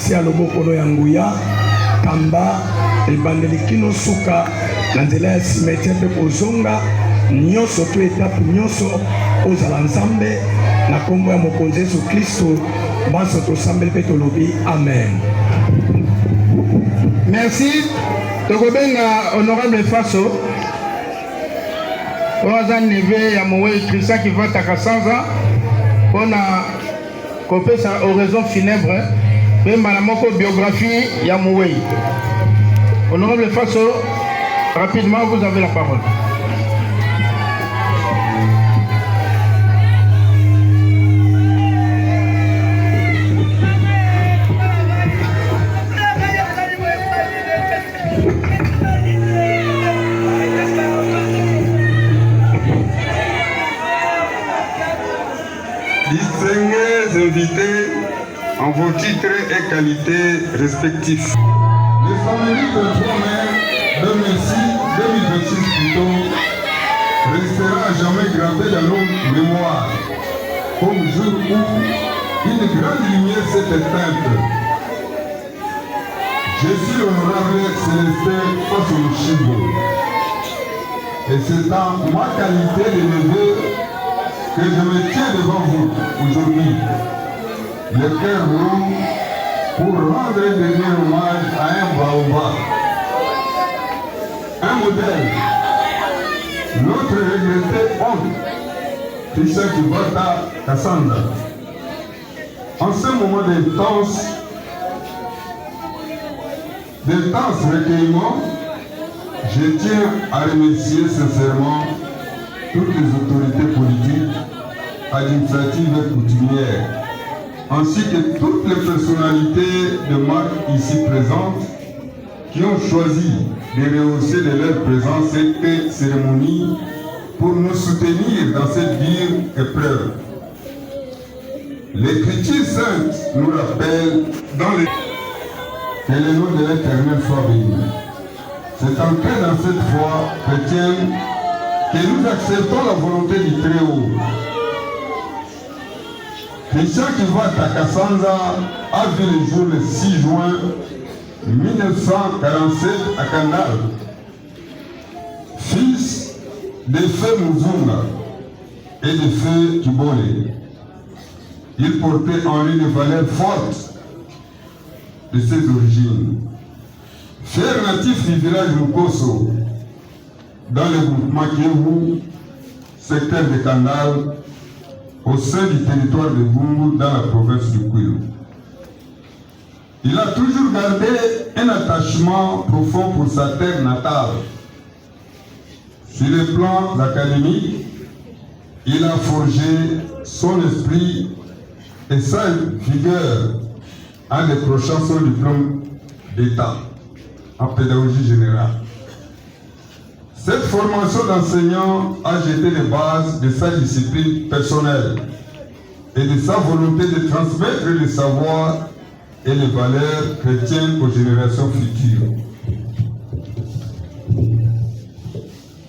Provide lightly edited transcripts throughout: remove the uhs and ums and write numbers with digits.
si ya lobokolo ya nguya kamba ebandeli kino suka na nzela ya cimetière mpe kozonga nyonso to etape nyonso ozala nzambe na kombo ya mokonzi Yesu Kristo baso tosambeli mpe tolobi amen. Merci. Tokobenga honorable Faso oza neve ya Mowei Christian qui va Takasanza pona kopesa oraison funèbre pemba na moko biographie ya Mowei. Honorable Faso, rapidement vous avez la parole. Distingués invités en vos titres et qualités respectifs. Le samedi 23 mai 2026 plutôt restera à jamais gravé dans nos mémoires comme jour où une grande lumière s'est éteinte. Je suis l'honorable Célestin Faso-Mushimbo et c'est dans ma qualité de neveu que je me tiens devant vous aujourd'hui, le cœur rond, pour rendre un dernier hommage à un baobab, un modèle, notre regretté homme, Christian Kivata Kassanda. En ce moment d'intense recueillement, je tiens à remercier sincèrement toutes les autorités politiques, administratives et coutumières, ainsi que toutes les personnalités de marque ici présentes qui ont choisi de rehausser de leur présence cette cérémonie pour nous soutenir dans cette dure épreuve. L'Écriture sainte nous rappelle que le nom de l'Éternel soit béni. C'est en paix dans cette foi chrétienne que nous acceptons la volonté du Très-Haut. Christian Kivata Kassanda a vu le jour le 6 juin 1947 à Kandal, fils de Feu Muzunga et de Feu Kibole. Il portait en lui des valeurs fortes de ses origines. Fier natif du village Mukoso, dans le groupement Kivu, secteur de Kandal, au sein du territoire de Bungu, dans la province du Kwilu. Il a toujours gardé un attachement profond pour sa terre natale. Sur le plan académique, il a forgé son esprit et sa vigueur en décrochant son diplôme d'État en pédagogie générale. Cette formation d'enseignant a jeté les bases de sa discipline personnelle et de sa volonté de transmettre le savoir et les valeurs chrétiennes aux générations futures.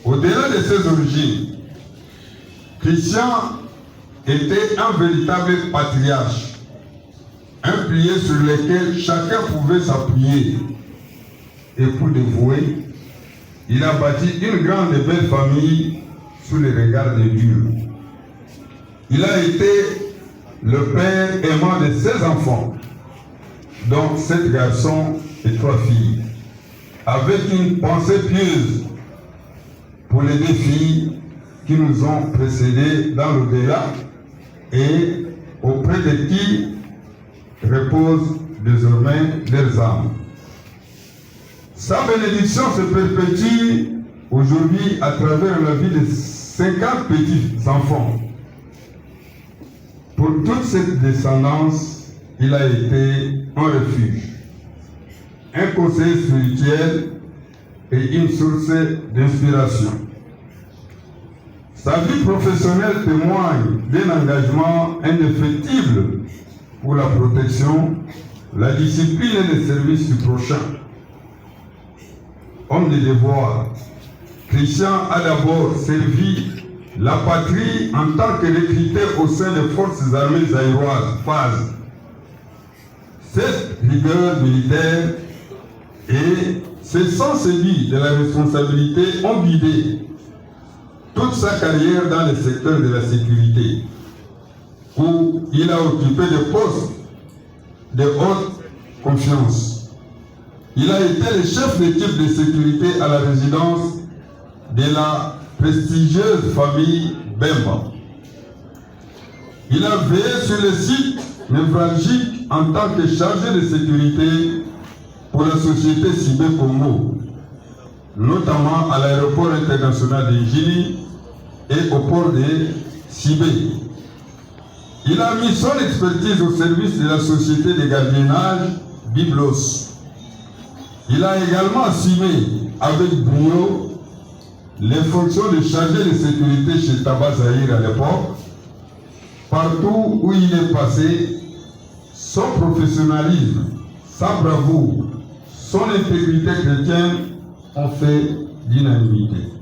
Au-delà de ses origines, Christian était un véritable patriarche, un pilier sur lequel chacun pouvait s'appuyer. Et pour dévouer, il a bâti une grande et belle famille sous les regards de Dieu. Il a été le père aimant de 16 enfants, dont 7 garçons et 3 filles, avec une pensée pieuse pour les 2 filles qui nous ont précédés dans l'au-delà et auprès de qui reposent désormais leurs âmes. Sa bénédiction se perpétue aujourd'hui à travers la vie de 50 petits-enfants. Pour toute cette descendance, il a été un refuge, un conseiller spirituel et une source d'inspiration. Sa vie professionnelle témoigne d'un engagement indéfectible pour la protection, la discipline et le service du prochain. Homme de devoir, Christian a d'abord servi la patrie en tant que recruteur au sein des forces armées zaïroises, FAZ. cette rigueur militaire et ce sens aigu de la responsabilité ont guidé toute sa carrière dans le secteur de la sécurité, où il a occupé des postes de haute confiance. Il a été le chef d'équipe de sécurité à la résidence de la prestigieuse famille Bemba. Il a veillé sur les sites névralgiques en tant que chargé de sécurité pour la société Cibé Congo, notamment à l'aéroport international de Njili et au port de Cibé. Il a mis son expertise au service de la société de gardiennage Biblos. Il a également assumé avec brio les fonctions de chargé de sécurité chez Tabac Zahir à l'époque. Partout où il est passé, son professionnalisme, sa bravoure, son intégrité chrétienne ont fait l'unanimité.